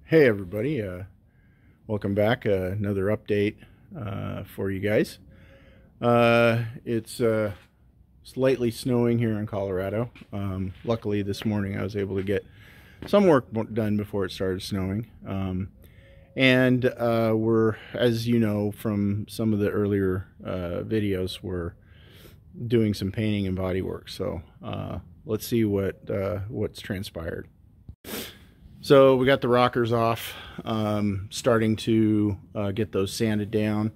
Hey everybody, welcome back. Another update for you guys. It's slightly snowing here in Colorado. Luckily this morning I was able to get some work done before it started snowing. And we're, as you know from some of the earlier videos, we're doing some painting and body work. So let's see what's transpired. So we got the rockers off, starting to get those sanded down.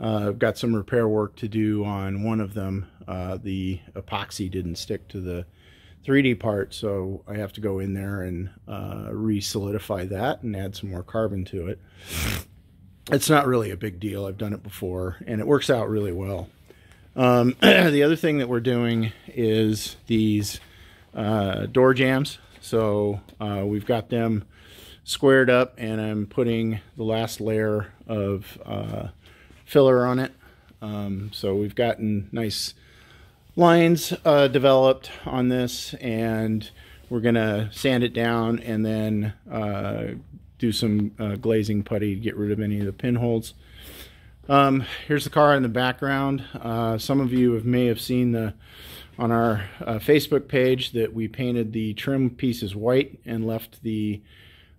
I've got some repair work to do on one of them. The epoxy didn't stick to the 3D part, so I have to go in there and re-solidify that and add some more carbon to it. It's not really a big deal. I've done it before, and it works out really well. The other thing that we're doing is these door jambs. So we've got them squared up, and I'm putting the last layer of filler on it. So we've gotten nice lines developed on this, and we're gonna sand it down and then do some glazing putty to get rid of any of the pinholes. Here's the car in the background. Some of you may have seen on our Facebook page that we painted the trim pieces white and left the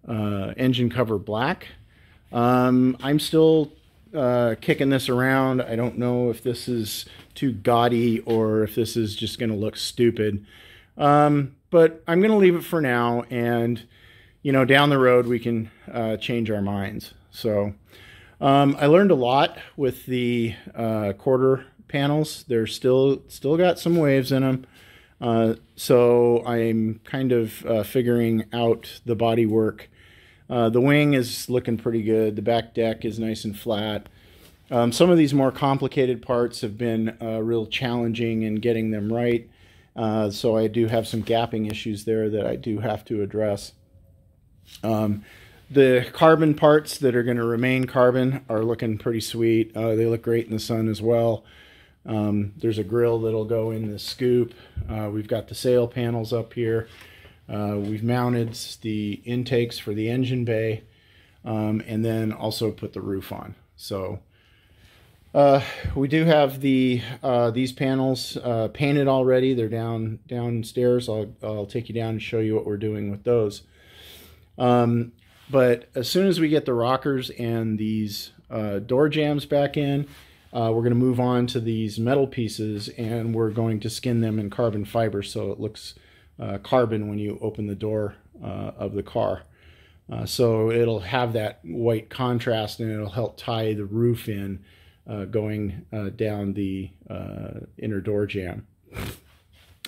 engine cover black. I'm still kicking this around. I don't know if this is too gaudy or if this is just going to look stupid. But I'm going to leave it for now, and you know, down the road we can change our minds. So I learned a lot with the quarter panels. They're still got some waves in them, so I'm kind of figuring out the body work. The wing is looking pretty good. The back deck is nice and flat. Some of these more complicated parts have been real challenging in getting them right, so I do have some gapping issues there that I do have to address. The carbon parts that are going to remain carbon are looking pretty sweet. They look great in the sun as well. There's a grill that'll go in the scoop. We've got the sail panels up here. We've mounted the intakes for the engine bay, and then also put the roof on. So we do have these panels painted already. They're downstairs. I'll take you down and show you what we're doing with those. But as soon as we get the rockers and these door jambs back in, we're going to move on to these metal pieces, and we're going to skin them in carbon fiber so it looks carbon when you open the door of the car. So it'll have that white contrast, and it'll help tie the roof in going down the inner door jamb.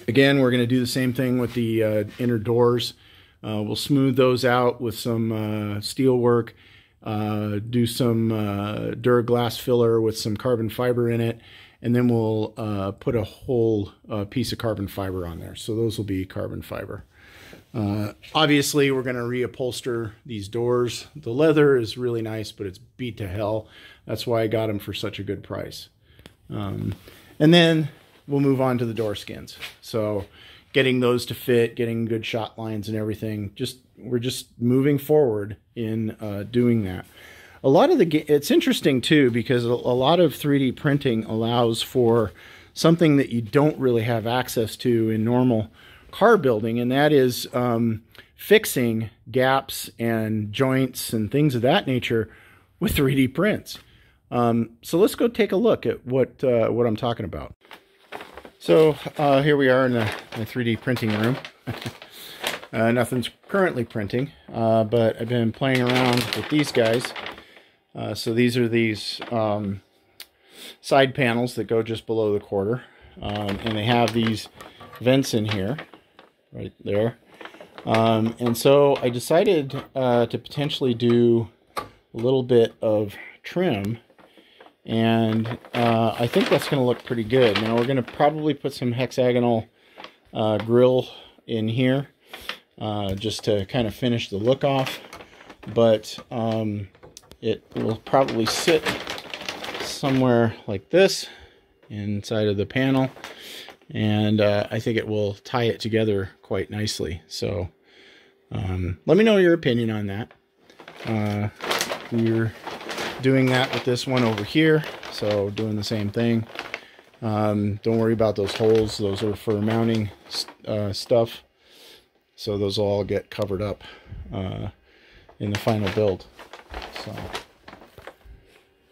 Again, we're going to do the same thing with the inner doors. We'll smooth those out with some steel work. Do some Duraglass filler with some carbon fiber in it, and then we'll put a whole piece of carbon fiber on there. So those will be carbon fiber. Obviously, we're going to reupholster these doors. The leather is really nice, but it's beat to hell. That's why I got them for such a good price. And then we'll move on to the door skins. So getting those to fit, getting good shot lines and everything. We're just moving forward in doing that. A lot of it's interesting too, because a lot of 3D printing allows for something that you don't really have access to in normal car building, and that is fixing gaps and joints and things of that nature with 3D prints. So let's go take a look at what I'm talking about. So here we are in the 3D printing room. Nothing's currently printing, but I've been playing around with these guys. So these are these side panels that go just below the quarter, and they have these vents in here, right there. And so I decided to potentially do a little bit of trim, and I think that's going to look pretty good. Now we're going to probably put some hexagonal grill in here just to kind of finish the look off, but it will probably sit somewhere like this inside of the panel, and I think it will tie it together quite nicely. So let me know your opinion on that. We're doing that with this one over here, so doing the same thing. Don't worry about those holes. Those are for mounting stuff, so those will all get covered up in the final build. So,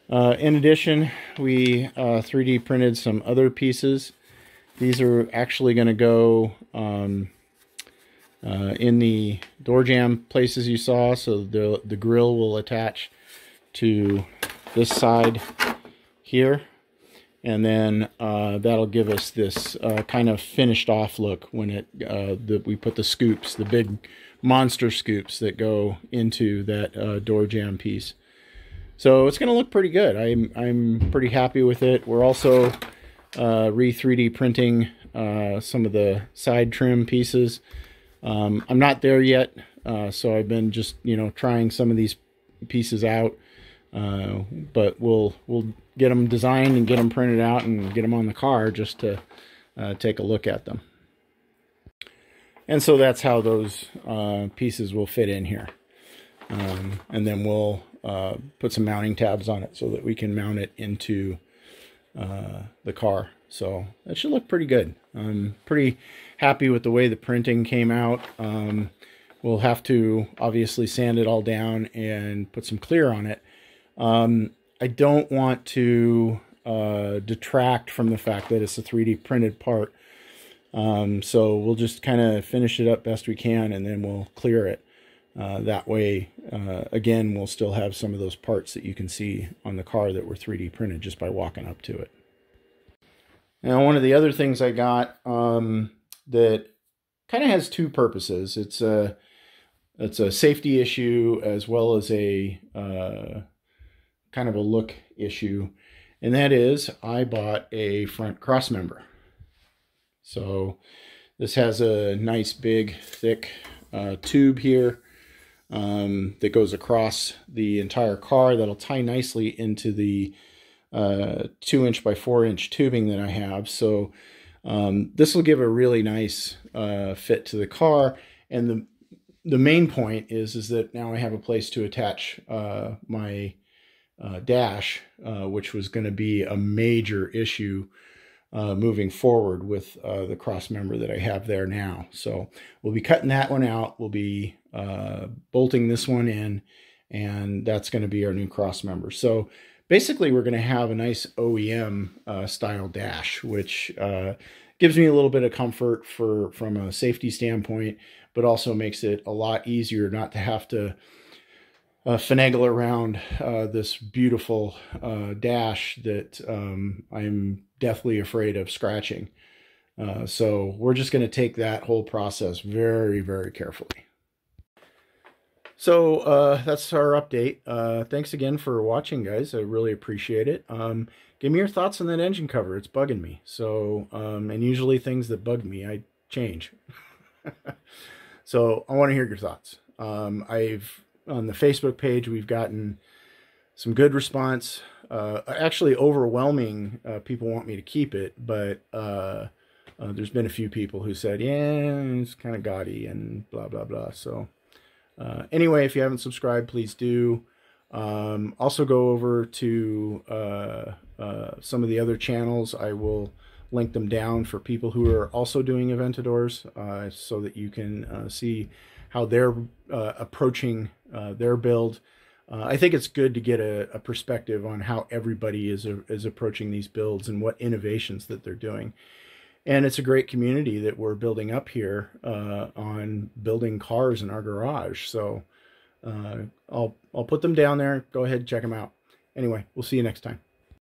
in addition, we 3D printed some other pieces. These are actually going to go in the door jamb places you saw, so the grill will attach to this side here, and then that'll give us this kind of finished off look when we put the scoops, the big monster scoops that go into that door jamb piece. So it's going to look pretty good. I'm pretty happy with it. We're also re-3D printing some of the side trim pieces. I'm not there yet, so I've been just, trying some of these pieces out, but we'll get them designed and get them printed out and get them on the car just to take a look at them. And so that's how those pieces will fit in here. And then we'll put some mounting tabs on it so that we can mount it into the car. So that should look pretty good. I'm pretty happy with the way the printing came out. We'll have to obviously sand it all down and put some clear on it. I don't want to detract from the fact that it's a 3D printed part. So we'll just kind of finish it up best we can, and then we'll clear it. That way, again, we'll still have some of those parts that you can see on the car that were 3D printed just by walking up to it. Now, one of the other things I got that kind of has two purposes. It's a safety issue as well as a kind of a look issue, and that is I bought a front crossmember. So this has a nice big thick tube here that goes across the entire car that'll tie nicely into the 2" by 4" tubing that I have. So this will give a really nice fit to the car, and the main point is that now I have a place to attach my dash, which was going to be a major issue moving forward with the crossmember that I have there now. So we'll be cutting that one out. We'll be bolting this one in, and that's going to be our new crossmember. So basically, we're going to have a nice OEM style dash, which gives me a little bit of comfort from a safety standpoint, but also makes it a lot easier not to have to finagle around this beautiful dash that I'm deathly afraid of scratching. So we're just going to take that whole process very, very carefully. So that's our update. Thanks again for watching, guys. I really appreciate it. Give me your thoughts on that engine cover. It's bugging me. So, and usually things that bug me, I change. So I want to hear your thoughts. On the Facebook page, we've gotten some good response. Actually, overwhelming people want me to keep it, but there's been a few people who said, yeah, it's kind of gaudy and blah, blah, blah. So anyway, if you haven't subscribed, please do. Also go over to some of the other channels. I will link them down for people who are also doing Aventadors, so that you can see how they're approaching their build. I think it's good to get a perspective on how everybody is approaching these builds and what innovations that they're doing. And it's a great community that we're building up here on building cars in our garage. So I'll put them down there. Go ahead and check them out. Anyway, we'll see you next time.